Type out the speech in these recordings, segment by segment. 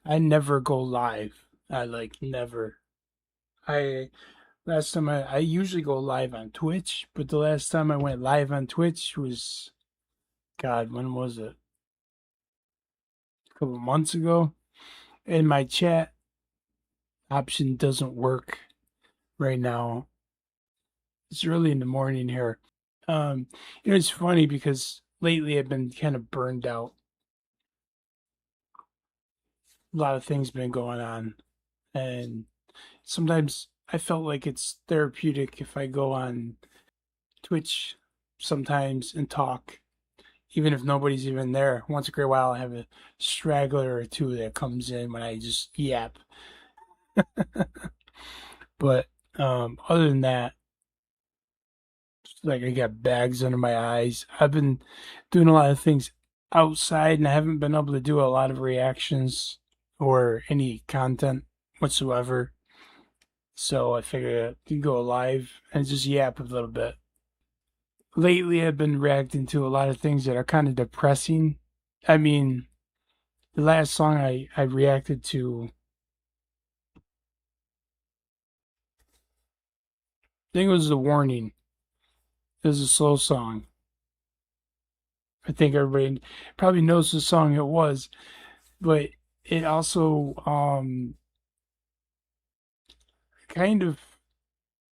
I never go live. I never. I last time I usually go live on Twitch, but the last time I went live on Twitch was God, when was it? A couple months ago. And my chat option doesn't work right now. It's early in the morning here. Um, it's funny because lately I've been kind of burned out. A lot of things been going on, and sometimes I felt like it's therapeutic if I go on Twitch sometimes and talk, even if nobody's even there. Once in a great while, I have a straggler or two that comes in when I just yap. But other than that, like I got bags under my eyes. I've been doing a lot of things outside, and I haven't been able to do a lot of reactions or any content whatsoever. So I figured I could go live and just yap a little bit. Lately, I've been reacting to a lot of things that are kind of depressing. I mean, the last song I reacted to, I think it was The Warning. It was a slow song. I think everybody probably knows the song it was, but it also kind of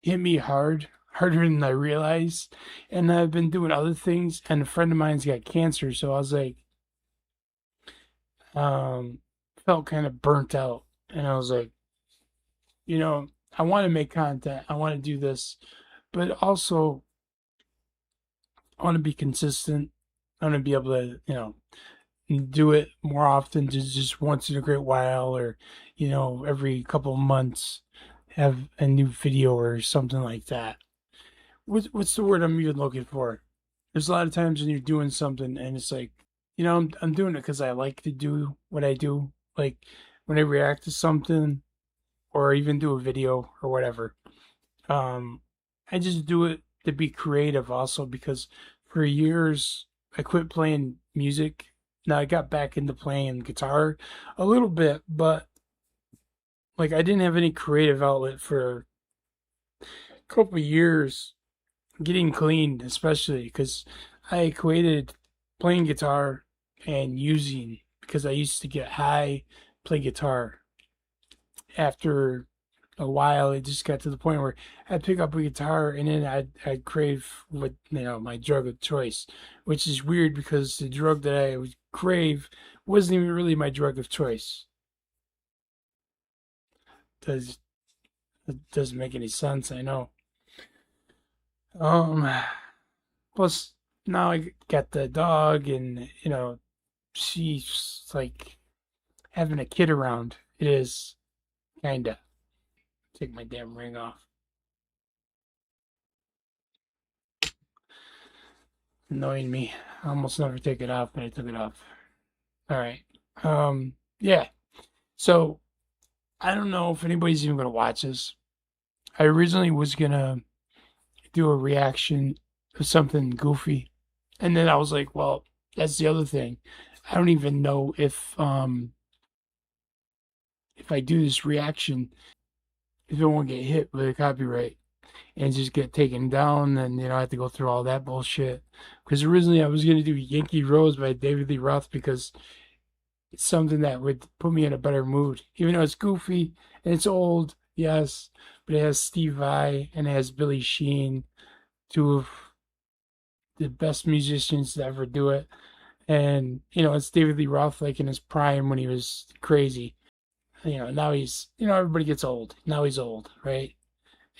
hit me harder than I realized. And I've been doing other things, and a friend of mine's got cancer, so I was like, um, felt kind of burnt out, and I was like, you know, I want to make content, I want to do this, but also I want to be consistent. I want to be able to, do it more often, just once in a great while, or every couple of months, have a new video or something like that. What's the word I'm even looking for? There's a lot of times when you're doing something and it's like, I'm doing it because I like to do what I do. Like when I react to something or even do a video or whatever. Um, I just do it to be creative also because for years I quit playing music. Now I got back into playing guitar a little bit, but like I didn't have any creative outlet for a couple of years, getting clean especially because I equated playing guitar and using, because I used to get high, play guitar. After a while, it just got to the point where I'd pick up a guitar and then I'd crave what my drug of choice, which is weird because the drug that I would crave wasn't even really my drug of choice. Does It doesn't make any sense, I know. Um, Plus now I got the dog, and she's like having a kid around. It is kinda. Take my damn ring off. Annoying me. I almost never take it off, but I took it off. All right. Yeah. So I don't know if anybody's even gonna watch this. I originally was gonna do a reaction of something goofy, and then I was like, well, that's the other thing. I don't even know if I do this reaction, if it won't get hit with a copyright and just get taken down, and I have to go through all that bullshit. Because originally I was gonna do Yankee Rose by David Lee Roth because it's something that would put me in a better mood. Even though it's goofy and it's old, yes, but it has Steve Vai and it has Billy Sheehan, two of the best musicians to ever do it. And it's David Lee Roth like in his prime when he was crazy. Now he's everybody gets old. Now he's old, right?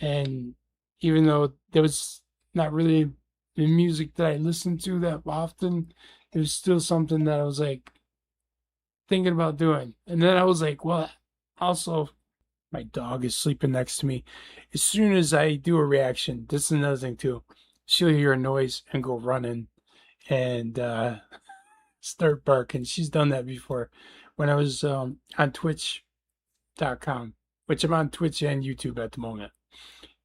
And even though there was not really the music that I listened to that often, it was still something that I was like thinking about doing. And then I was like, well, also my dog is sleeping next to me. As soon as I do a reaction, this is another thing too. She'll hear a noise and go running and start barking. She's done that before when I was on Twitch.com, which I'm on Twitch and YouTube at the moment,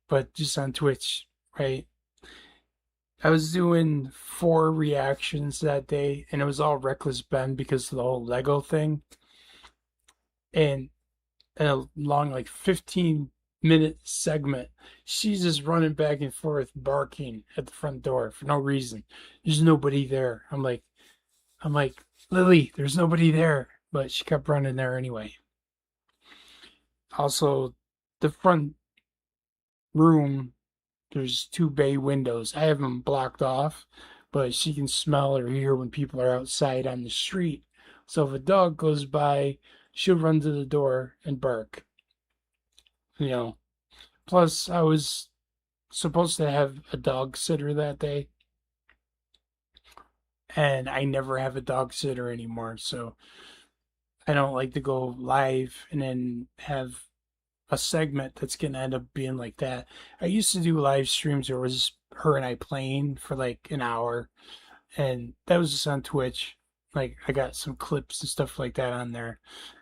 but just on Twitch, right? I was doing 4 reactions that day, and it was all Reckless Ben because of the whole Lego thing. and in a long, like 15-minute segment, she's just running back and forth, barking at the front door for no reason. There's nobody there. I'm like, Lily, there's nobody there. But she kept running there anyway. Also, the front room, there's 2 bay windows. I have them blocked off, but she can smell or hear when people are outside on the street. So if a dog goes by, she'll run to the door and bark. You know. Plus, I was supposed to have a dog sitter that day, and I never have a dog sitter anymore. So I don't like to go live and then have a segment that's gonna end up being like that. I used to do live streams where it was her and I playing for like an hour, and that was just on Twitch. Like I got some clips and stuff like that on there,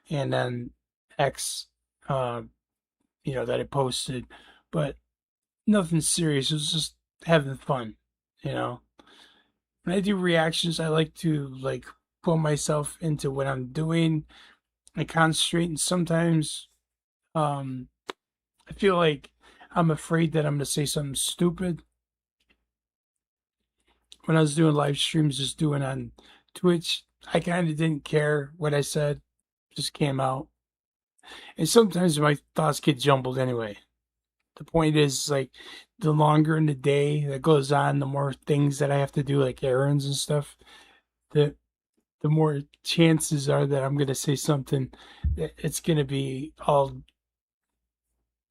and then X, that I posted, but nothing serious. It was just having fun, you know. When I do reactions, I like to like put myself into what I'm doing and concentrate. And sometimes, I feel like I'm afraid that I'm gonna say something stupid. When I was doing live streams, just doing on Twitch, I kind of didn't care what I said, just came out. And sometimes my thoughts get jumbled anyway. The point is, like, the longer in the day that goes on, the more things that I have to do, like errands and stuff, the more chances are that I'm going to say something that it's going to be all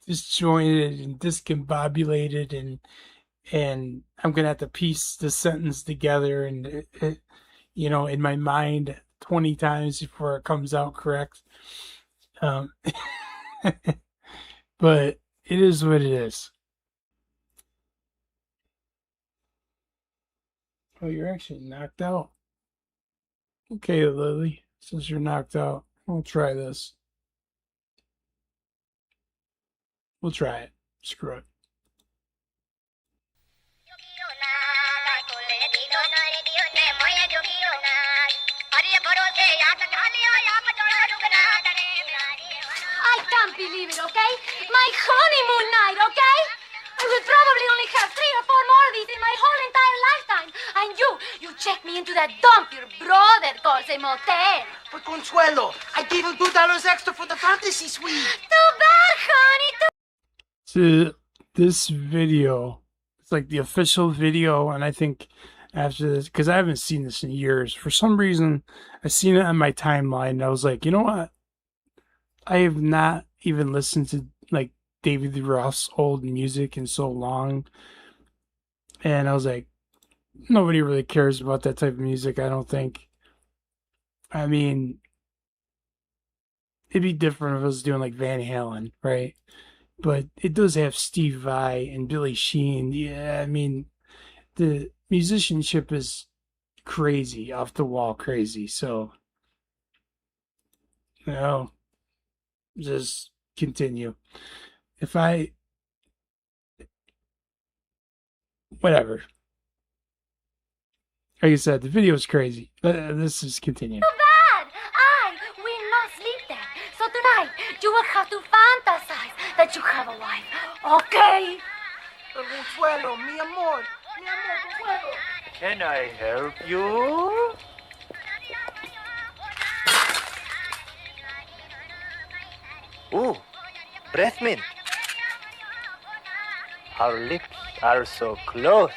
disjointed and discombobulated, and I'm going to have to piece the sentence together and, in my mind 20 times before it comes out correct. But it is what it is. Oh, you're actually knocked out. Okay, Lily, since you're knocked out, we'll try this. We'll try it. Screw it. I can't believe it, okay? My honeymoon night, okay? I will probably only have 3 or 4 more of these in my whole entire lifetime. And you checked me into that dump your brother calls a motel. But Consuelo, I gave him $2 extra for the fantasy suite. Too bad, honey. To this video, it's like the official video, and I think after this, because I haven't seen this in years, for some reason, I seen it on my timeline, and I was like, you know what? I have not even listened to like David Lee Roth's old music in so long, and I was like, nobody really cares about that type of music, I don't think. I mean, it'd be different if I was doing like Van Halen, right? But it does have Steve Vai and Billy Sheehan. Yeah, I mean, the musicianship is crazy, off the wall crazy. So, just continue. Whatever. Like I said, the video is crazy. Let's just continue. Too bad. I will not sleep there. So tonight, you will have to fantasize that you have a wife, okay? Consuelo, mi amor, Consuelo. Can I help you? Ooh, breath mint. Our lips are so close.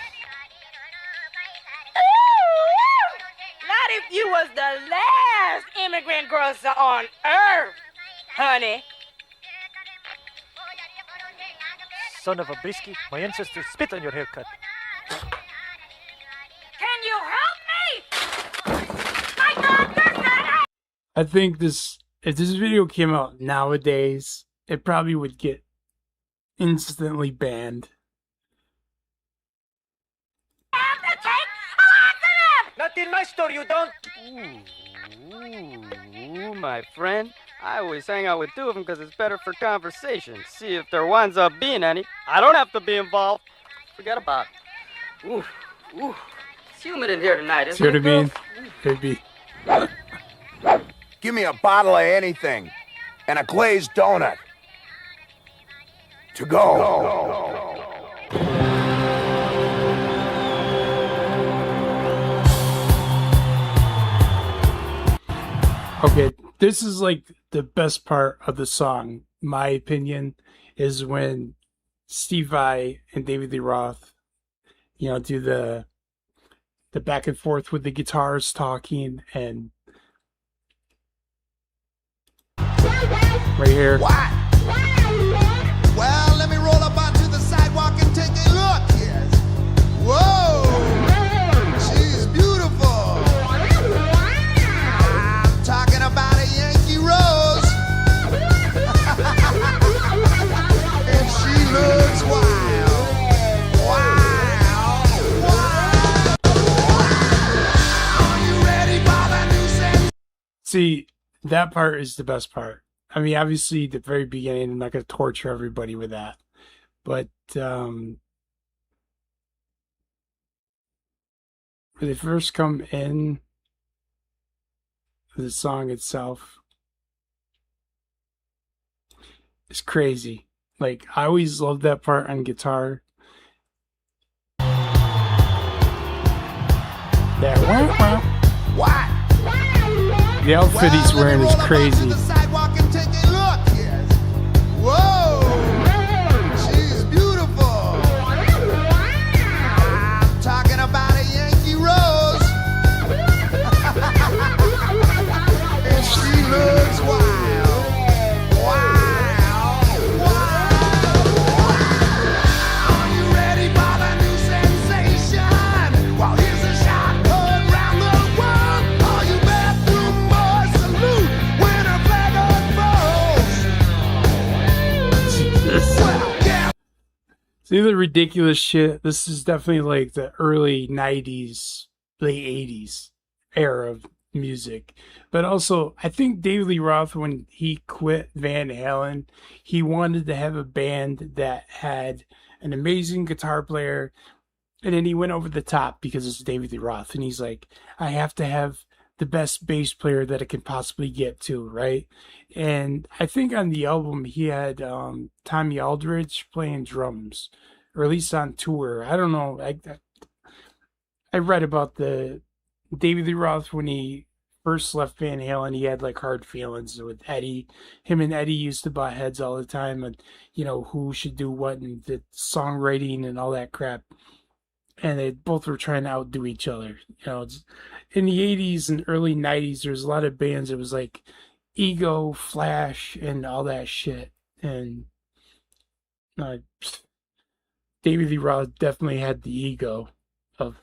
Not if you was the last immigrant girl on earth, honey. Son of a biscuit, my ancestors spit on your haircut. Can you help me? My doctor said I think if this video came out nowadays, it probably would get instantly banned. I have to take a lot of them. Not in my store, you don't. Ooh, my friend. I always hang out with 2 of them because it's better for conversation. See if there winds up being any. I don't have to be involved. Forget about it. Ooh. It's humid in here tonight, isn't See what I it, girl? mean? It'd be. Give me a bottle of anything. and a glazed donut. To go. Okay, this is like the best part of the song, my opinion, is when Steve Vai and David Lee Roth, do the back and forth with the guitars talking, and right here. What? Well, let me roll up onto the sidewalk and take a look. Yes. Whoa! She's beautiful. I'm talking about a Yankee Rose. And she looks wild. Wild. Are you ready for the new sense? See, that part is the best part. I mean, obviously, the very beginning, I'm not going to torture everybody with that. But when they first come in, the song itself is crazy. Like, I always loved that part on guitar. That What? the outfit he's wearing is crazy. Whoa! She's beautiful. I'm talking about a Yankee Rose. And she looks wild. Wild. Are you ready for the new sensation? Well, here's a shot heard round the world. All you bathroom boys salute when her flag unfolds. See the ridiculous shit? This is definitely like the early 90s, late 80s era of music. But also, I think David Lee Roth, when he quit Van Halen, he wanted to have a band that had an amazing guitar player. And then he went over the top because it's David Lee Roth. And he's like, I have to have the best bass player that I can possibly get to, right? And I think on the album he had Tommy Aldridge playing drums, or at least on tour. I don't know. I read about the David Lee Roth when he first left Van Halen. He had like hard feelings with Eddie. Him and Eddie used to butt heads all the time, and who should do what, and the songwriting and all that crap. And they both were trying to outdo each other. In the 80s and early 90s, there was a lot of bands that was like Ego, Flash, and all that shit. And David Lee Roth definitely had the ego of.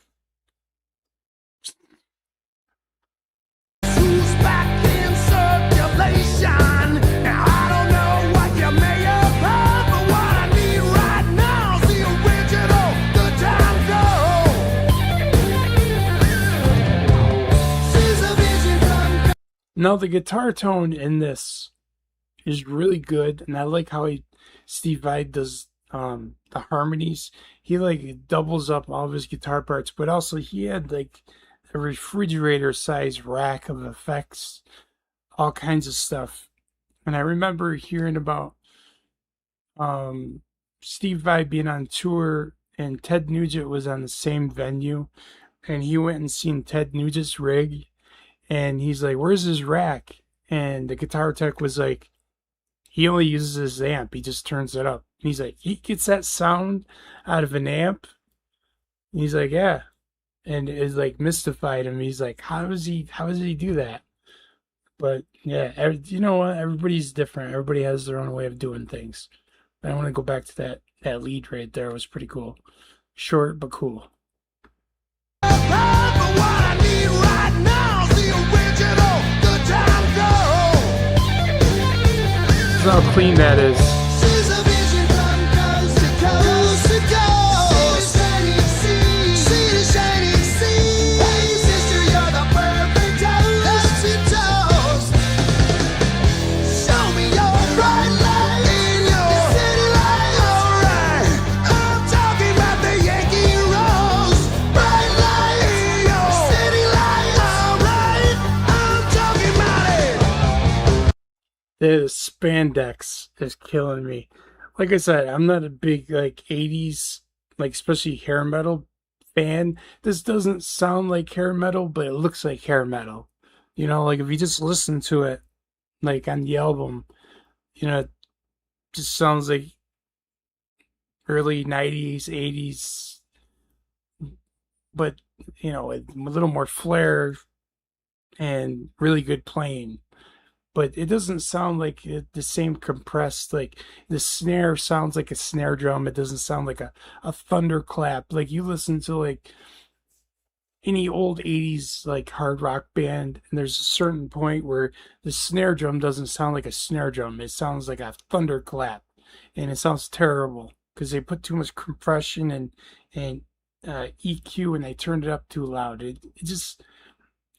Who's back in circulation? Now I don't know what you may have heard, but what I need right now is the original Good Time Go. She's a vision come. Now the guitar tone in this is really good, and I like how Steve Vai does the harmonies. He like doubles up all of his guitar parts, but also he had like a refrigerator sized rack of effects, all kinds of stuff. And I remember hearing about Steve Vai being on tour, and Ted Nugent was on the same venue, and he went and seen Ted Nugent's rig, and he's like, where's his rack? And the guitar tech was like, he only uses his amp, he just turns it up. And he's like, he gets that sound out of an amp? And he's like, yeah. And it like mystified him. He's like, how does he do that? But yeah, you know what? Everybody's different. Everybody has their own way of doing things. But I want to go back to that lead right there. It was pretty cool. Short but cool. That's how clean that is. The spandex is killing me. Like I said, I'm not a big like 80s, like especially hair metal fan. This doesn't sound like hair metal, but it looks like hair metal. You know, like if you just listen to it, like on the album, you know, it just sounds like early 90s, 80s, but you know, with a little more flair and really good playing. But it doesn't sound like the same compressed, like the snare sounds like a snare drum. It doesn't sound like a thunderclap. Like you listen to like any old 80s like hard rock band, and there's a certain point where the snare drum doesn't sound like a snare drum. It sounds like a thunderclap, and it sounds terrible because they put too much compression and EQ, and they turned it up too loud. It just,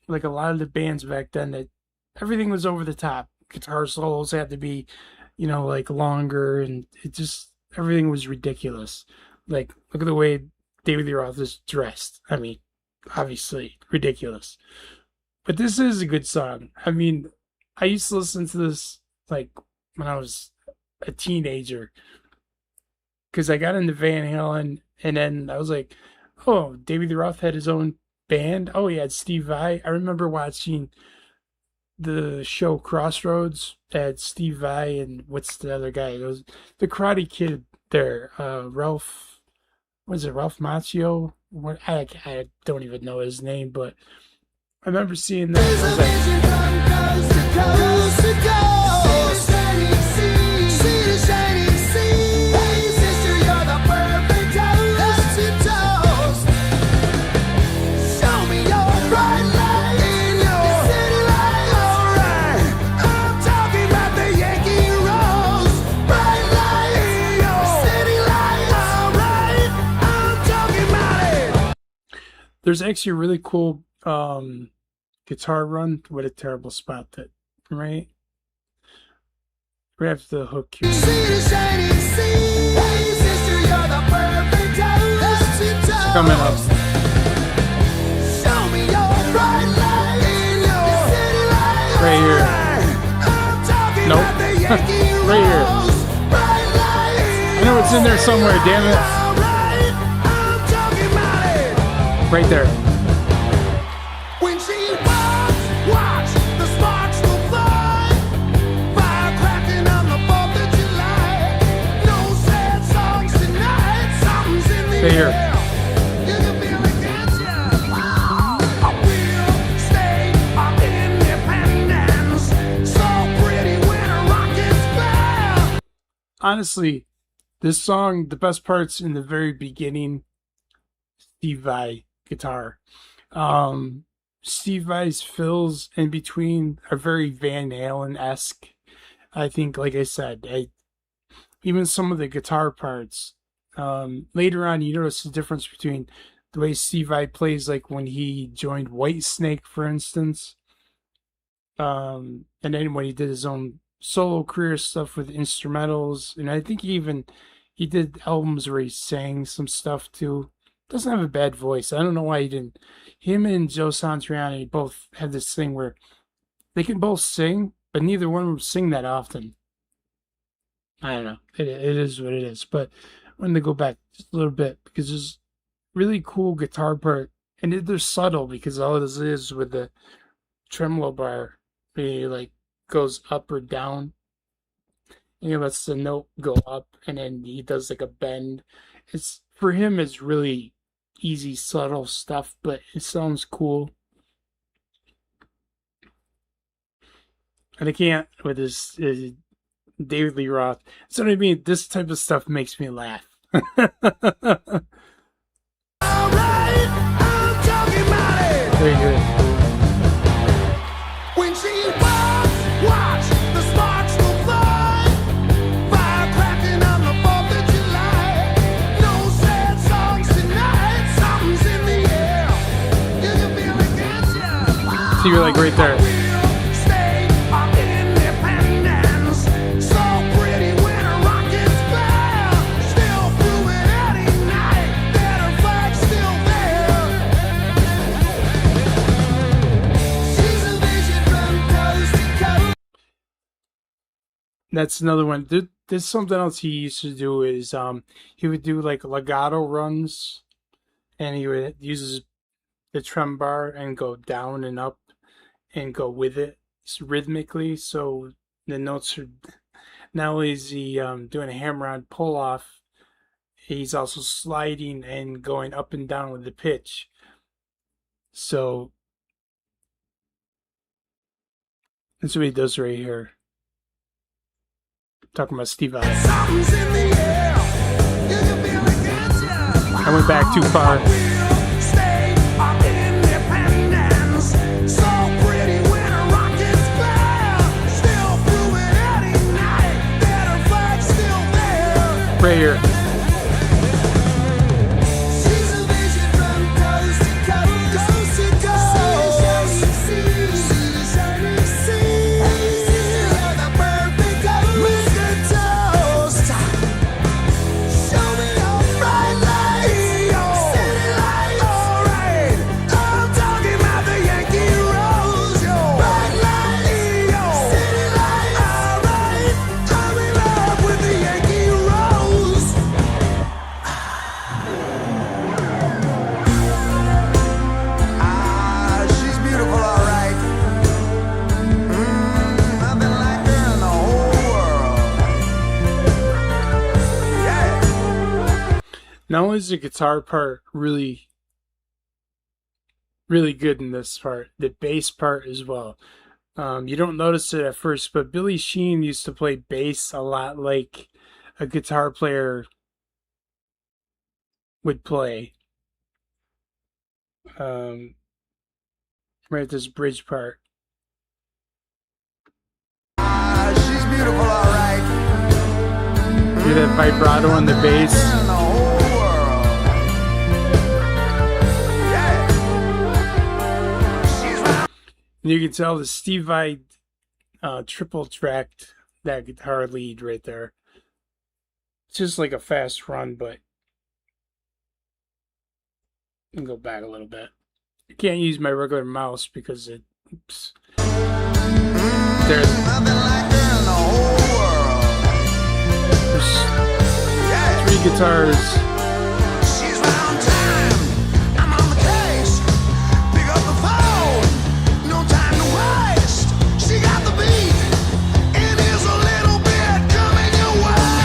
like a lot of the bands back then, that everything was over the top. Guitar solos had to be, you know, like longer, and it just, everything was ridiculous. Like, look at the way David Lee Roth is dressed. I mean, obviously ridiculous. But this is a good song. I mean, I used to listen to this like when I was a teenager because I got into Van Halen, and then I was like, oh, David Lee Roth had his own band. Oh, he had Steve Vai. I remember watching the show Crossroads, had Steve Vai and what's the other guy? It was the Karate Kid there. Ralph, was it Ralph Macchio? What, I don't even know his name, but I remember seeing that. There's actually a really cool guitar run. What a terrible spot that, right? We have the hook here. It's coming up. Right here. Nope. Right here. I know it's in there somewhere, damn it. Right there. When she watch the sparks will fly, fire cracking on the 4th of July. No sad songs tonight, something's in the here. air. You can feel it, can't you? We'll stay our independence, so pretty when a rocket's flare. Honestly, this song, the best part's in the very beginning. Steve Vai guitar. Steve Vai's fills in between are very Van Halen-esque. I think, like I said, even some of the guitar parts. Later on, you notice the difference between the way Steve Vai plays, like when he joined Whitesnake, for instance, and then when he did his own solo career stuff with instrumentals, and I think he did albums where he sang some stuff too. Doesn't have a bad voice. I don't know why he didn't. Him and Joe Satriani both have this thing where they can both sing, but neither one of them sing that often. I don't know. It is what it is. But I wanted to go back just a little bit because there's really cool guitar part, and they're subtle because all this is with the tremolo bar, it like goes up or down, and he lets the note go up, and then he does like a bend. It's, for him, it's really easy, subtle stuff, but it sounds cool. And I can't with this David Lee Roth. So what I mean, this type of stuff makes me laugh. Very good. When she watch the sparks will fly, fire cracking on the 4th of July. No sad songs tonight, something's in the air. You can feel it, can't you? See, you're like right there. That's another one. There's something else he used to do is he would do like legato runs, and he would use the trem bar and go down and up and go with it rhythmically. So the notes are not only is he doing a hammer-on pull-off, he's also sliding and going up and down with the pitch. So that's what he does right here. Talking about Steve Vai. Something's in the air. You can feel it get ya. I went back too far. We'll stay our independence. So pretty when a rocket's bare. Still proving any night that her flag's still there. Right here. She's a vision from coast to coast, coast to coast. Shining sea, shining sea. You're the perfect Mr. Toast. Show me your bright light, city light. Alright, I'm talking about the Yankee Rose. Bright light, city light. Alright, I'm in love with the Yankee Rose. She's beautiful, all right. Nothing like her in the whole world. Yeah. Not only is the guitar part really, really good in this part, the bass part as well. You don't notice it at first, but Billy Sheehan used to play bass a lot like a guitar player would play. Right at this bridge part. She's beautiful, all right. Hear that vibrato on the bass? In the whole world. Yeah. She's round. And you can tell the Steve Vai triple tracked that guitar lead right there. It's just like a fast run, but I'll go back a little bit. I can't use my regular mouse because it. Oops. There's Nothing like her in the whole world. Yeah. 3 guitars. She's round time. I'm on the case. Pick up the phone. No time to waste. She got the beat. And here's a little bit coming your way.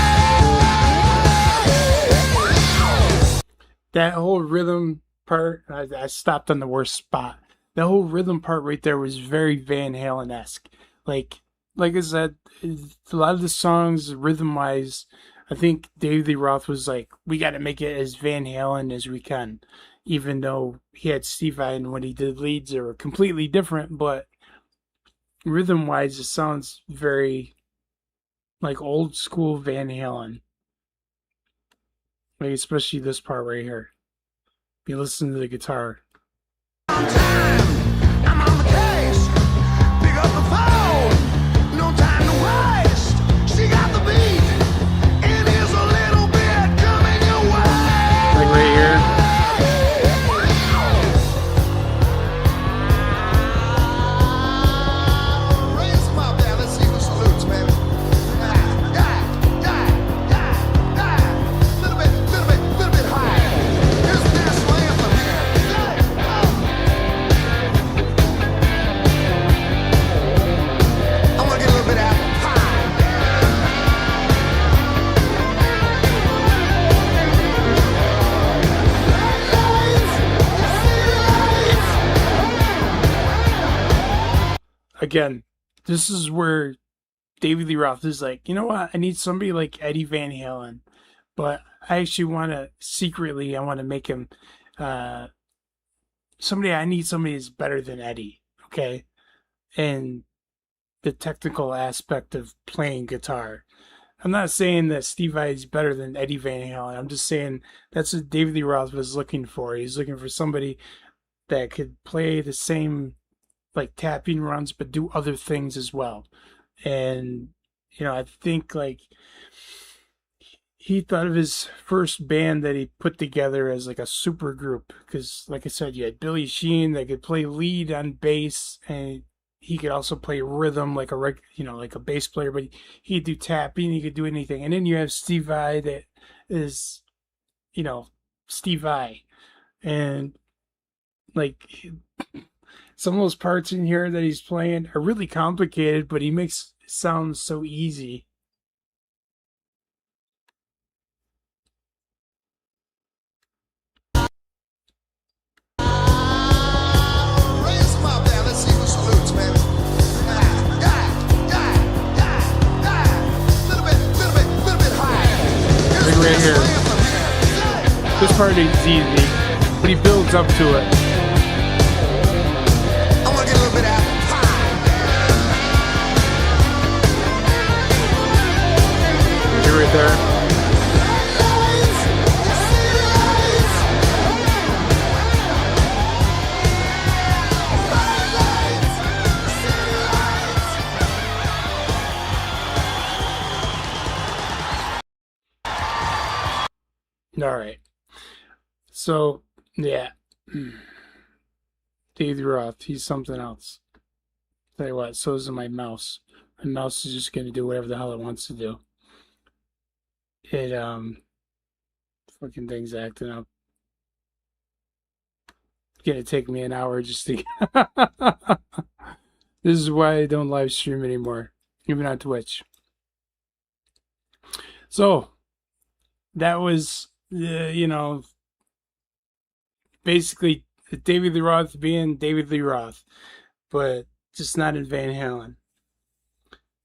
That whole rhythm part, I stopped on the worst spot. The whole rhythm part right there was very Van Halen-esque. Like I said, a lot of the songs, rhythm-wise, I think David Lee Roth was like, we got to make it as Van Halen as we can. Even though he had Steve Vai, and when he did leads, they were completely different, but rhythm-wise, it sounds very like old school Van Halen. Like especially this part right here. If you listen to the guitar. I'm on the case. Pick up the phone. No time to waste. She got the beat. And here's a little bit coming your way. Like right here. Raise them up there. Let's see the salutes, baby. Little bit higher. Here's the national anthem here. I'm gonna get a little bit of apple pie. Again, this is where David Lee Roth is like, you know what? I need somebody like Eddie Van Halen, but I actually want to secretly, I want to make him somebody. I need somebody that's better than Eddie, okay? And the technical aspect of playing guitar. I'm not saying that Steve Vai is better than Eddie Van Halen. I'm just saying that's what David Lee Roth was looking for. He's looking for somebody that could play the same like tapping runs but do other things as well. And you know, I think like he thought of his first band that he put together as like a super group, because like I said, you had Billy Sheehan that could play lead on bass, and he could also play rhythm like like a bass player, but he could do tapping, he could do anything. And then you have Steve Vai that is, Steve Vai. And like some of those parts in here that he's playing are really complicated, but he makes it sound so easy. Raise them up there. Let's see who salutes, man. Little bit higher. Like right here. This part is easy, but he builds up to it. I want to get a little bit out. Right there. All right. So, yeah. David Lee Roth, he's something else. Tell you what, so is my mouse. My mouse is just going to do whatever the hell it wants to do. It, fucking thing's acting up. It's going to take me an hour just to... This is why I don't live stream anymore, even on Twitch. So, that was, basically David Lee Roth being David Lee Roth, but just not in Van Halen.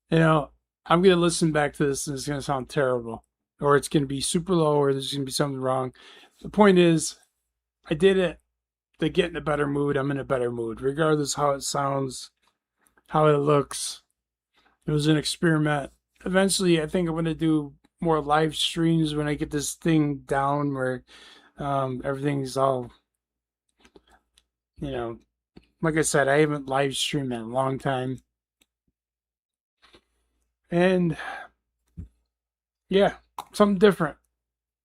I'm going to listen back to this and it's going to sound terrible, or it's going to be super low, or there's going to be something wrong. The point is, I did it to get in a better mood. I'm in a better mood, regardless how it sounds, how it looks. It was an experiment. Eventually, I think I'm going to do more live streams when I get this thing down where everything's all, like I said, I haven't live streamed in a long time. And yeah, something different.